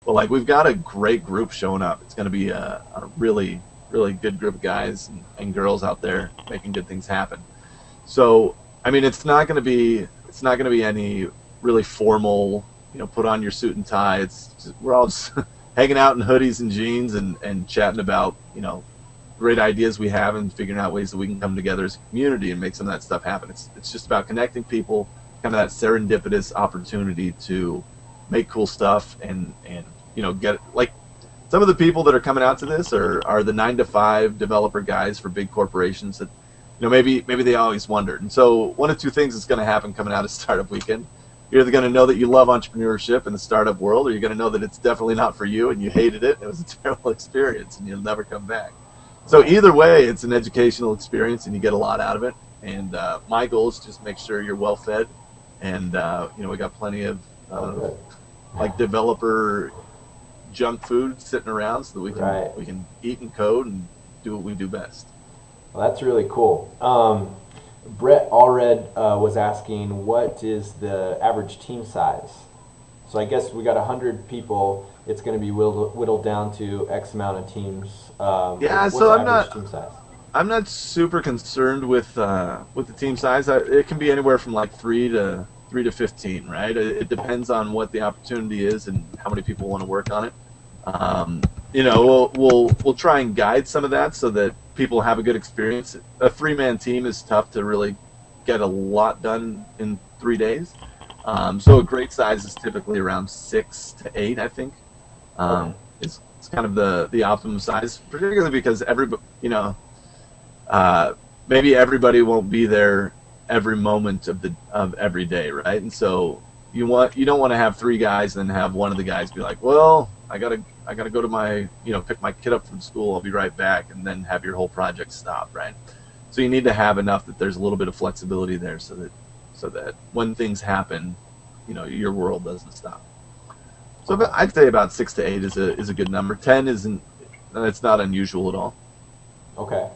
But like we've got a great group showing up. It's going to be a really really good group of guys and girls out there making good things happen. So I mean, it's not going to be any really formal, put on your suit and tie. We're all just hanging out in hoodies and jeans and chatting about great ideas we have and figuring out ways that we can come together as a community and make some of that stuff happen. It's just about connecting people, kind of that serendipitous opportunity to make cool stuff and get like some of the people that are coming out to this are the 9-to-5 developer guys for big corporations that maybe they always wondered. And so one of two things is going to happen coming out of Startup Weekend. You're either going to know that you love entrepreneurship in the startup world, or you're going to know that it's definitely not for you and you hated it and it was a terrible experience and you'll never come back. So either way, it's an educational experience and you get a lot out of it. And my goal is just make sure you're well fed, and we got plenty of like developer junk food sitting around so that we can eat and code and do what we do best. Well, that's really cool. Brett Allred was asking, what is the average team size? So I guess we got 100 people. It's going to be whittled down to X amount of teams. So I'm not super concerned with the team size. It can be anywhere from like 3 to 15, right? It depends on what the opportunity is and how many people want to work on it. We'll try and guide some of that so that people have a good experience. A 3-man team is tough to really get a lot done in 3 days. So a great size is typically around 6 to 8, I think. It's kind of the optimum size, particularly because maybe everybody won't be there every moment of every day, right? And so you don't want to have 3 guys and then have one of the guys be like, well, I gotta go to my pick my kid up from school. I'll be right back, and then have your whole project stop, right? So you need to have enough that there's a little bit of flexibility there, so that when things happen, your world doesn't stop. So I'd say about 6 to 8 is a good number. 10 isn't. It's not unusual at all. Okay.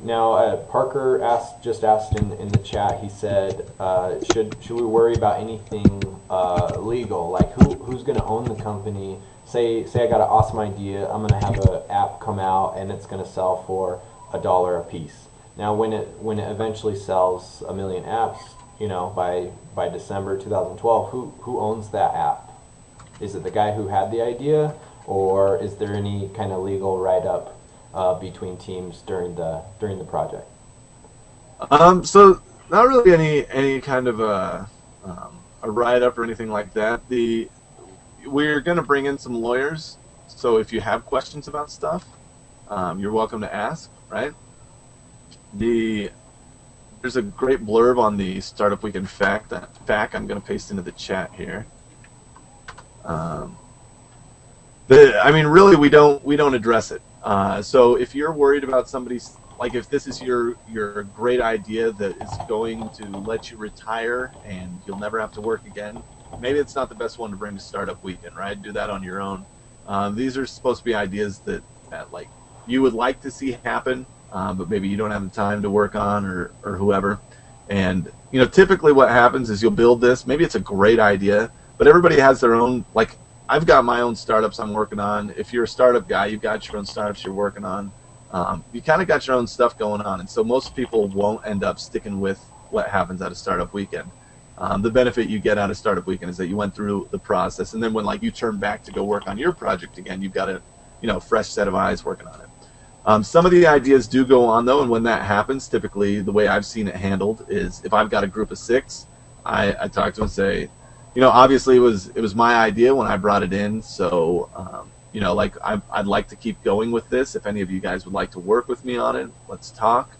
Now Parker just asked in the chat. He said, should we worry about anything legal? Like who's going to own the company? Say I got an awesome idea. I'm going to have an app come out and it's going to sell for $1 a piece. Now when it eventually sells 1 million apps, by December 2012, who owns that app? Is it the guy who had the idea, or is there any kind of legal write-up between teams during the project? So not really any kind of a write-up or anything like that. We're going to bring in some lawyers, so if you have questions about stuff, you're welcome to ask, right? There's a great blurb on the Startup Weekend FAQ I'm going to paste into the chat here. Really, we don't address it. So if you're worried about somebody's, like if this is your great idea that is going to let you retire and you'll never have to work again, maybe it's not the best one to bring to Startup Weekend, right? Do that on your own. These are supposed to be ideas that like you would like to see happen, but maybe you don't have the time to work on or whoever. And typically what happens is you'll build this. Maybe it's a great idea, but everybody has their own. Like I've got my own startups I'm working on. If you're a startup guy, you've got your own startups you're working on. You kind of got your own stuff going on, and so most people won't end up sticking with what happens at a Startup Weekend. The benefit you get out of Startup Weekend is that you went through the process, and then when you turn back to go work on your project again, you've got a fresh set of eyes working on it. Some of the ideas do go on though, and when that happens, typically the way I've seen it handled is if I've got a group of 6, I talk to them and say, obviously it was my idea when I brought it in, so I'd like to keep going with this. If any of you guys would like to work with me on it, let's talk.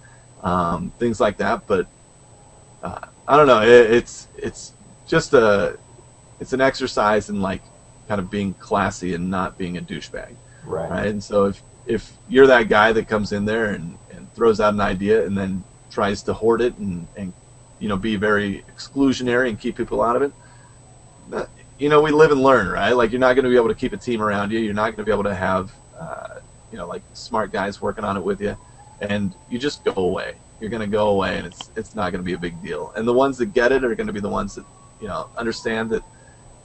Things like that, but I don't know. It's just it's an exercise in kind of being classy and not being a douchebag, right? And so if you're that guy that comes in there and throws out an idea and then tries to hoard it and be very exclusionary and keep people out of it, we live and learn, right? Like you're not going to be able to keep a team around you. You're not going to be able to have smart guys working on it with you, and you just go away. You're going to go away, and it's not going to be a big deal. And the ones that get it are going to be the ones that understand that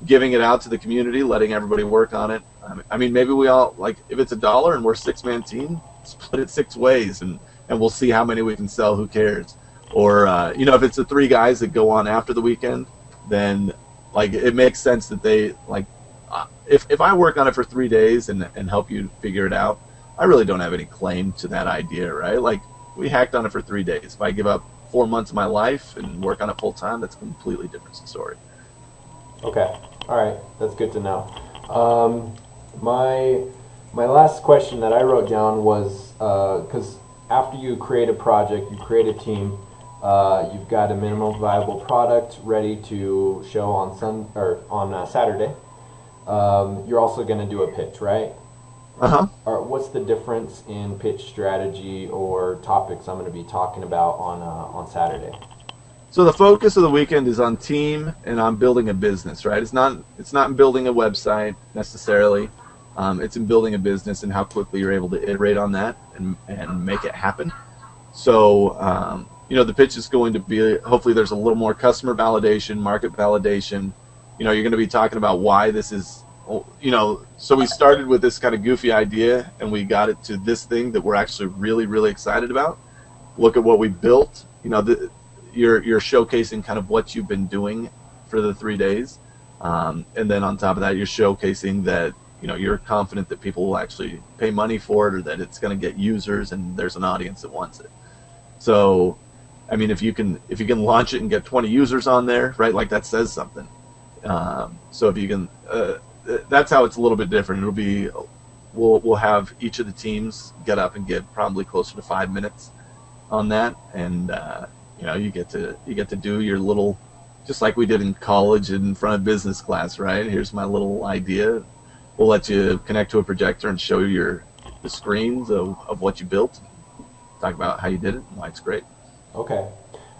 giving it out to the community, letting everybody work on it. I mean, maybe we all, like, if it's $1 and we're a 6-man team, split it 6 ways, and we'll see how many we can sell. Who cares? Or if it's the 3 guys that go on after the weekend, then like it makes sense that they like. If I work on it for 3 days and help you figure it out, I really don't have any claim to that idea, right? Like, we hacked on it for 3 days. If I give up 4 months of my life and work on it full time, that's a completely different story. Okay. All right. That's good to know. My last question that I wrote down was because after you create a project, you create a team, you've got a minimum viable product ready to show on Saturday. You're also going to do a pitch, right? What's the difference in pitch strategy or topics I'm going to be talking about on Saturday? So the focus of the weekend is on team and on building a business, right? It's not in building a website necessarily. It's in building a business and how quickly you're able to iterate on that and make it happen. So the pitch is going to be, hopefully there's a little more customer validation, market validation. You're going to be talking about why this is, so we started with this kind of goofy idea and we got it to this thing that we're actually really, really excited about. Look at what we built. You're showcasing kind of what you've been doing for the 3 days. And then on top of that, you're showcasing that, you're confident that people will actually pay money for it or that it's going to get users and there's an audience that wants it. So, I mean, if you can launch it and get 20 users on there, right, like that says something. So if you can, that's how it's a little bit different. It'll be, we'll have each of the teams get up and give probably closer to 5 minutes on that, and you get to do your little, just like we did in college in front of business class, right? Here's my little idea. We'll let you connect to a projector and show you the screens of what you built. Talk about how you did it and why it's great. Okay.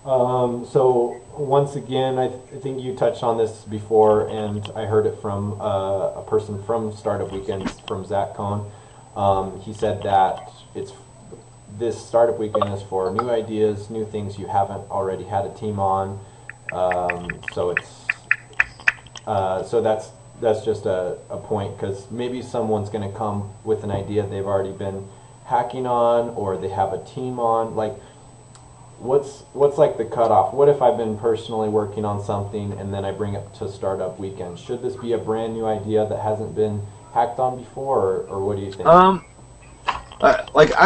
So once again, I think you touched on this before, and I heard it from a person from Startup Weekends, from Zach Cohn. He said that this Startup Weekend is for new ideas, new things you haven't already had a team on. So that's just a point, because maybe someone's going to come with an idea they've already been hacking on or they have a team on. Like, what's like the cutoff? What if I've been personally working on something and then I bring it to Startup Weekend? Should this be a brand new idea that hasn't been hacked on before, or what do you think? I'm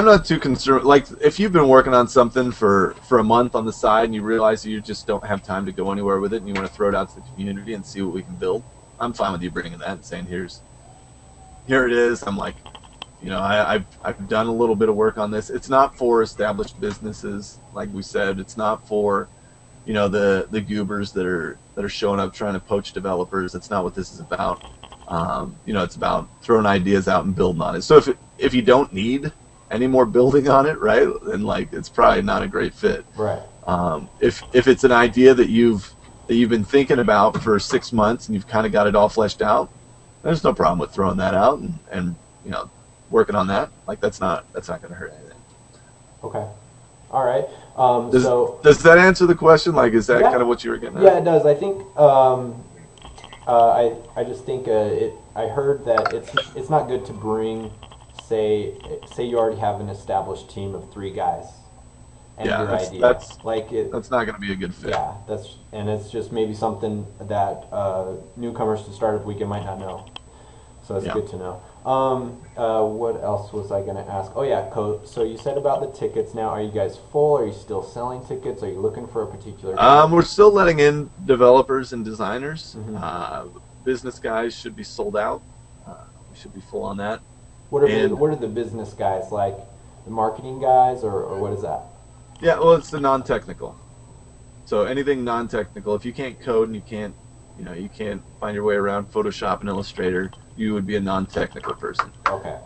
not too concerned. Like, if you've been working on something for a month on the side and you realize you just don't have time to go anywhere with it and you want to throw it out to the community and see what we can build, I'm fine with you bringing that and saying, here it is. I'm like, I've done a little bit of work on this. It's not for established businesses, like we said. It's not for, the goobers that are showing up trying to poach developers. That's not what this is about. It's about throwing ideas out and building on it. So if you don't need any more building on it, right, then like it's probably not a great fit. Right. If it's an idea that you've been thinking about for 6 months and you've kind of got it all fleshed out, there's no problem with throwing that out and working on that. Like, that's not going to hurt anything. Okay. All right. Does that answer the question? Like, is that kind of what you were getting at? Yeah, it does. I think I just think I heard that it's not good to bring, say you already have an established team of 3 guys and your idea. That's not going to be a good fit. Yeah, it's just maybe something that newcomers to Startup Weekend might not know. So it's good to know. What else was I going to ask? Oh yeah, so you said about the tickets. Now, are you guys full? Are you still selling tickets? Are you looking for a particular? We're still letting in developers and designers. Mm-hmm. Business guys should be sold out. We should be full on that. What are the business guys, like the marketing guys, or what is that? Yeah, well, it's the non-technical. So anything non-technical, if you can't code and you can't find your way around Photoshop and Illustrator, you would be a non-technical person. Okay.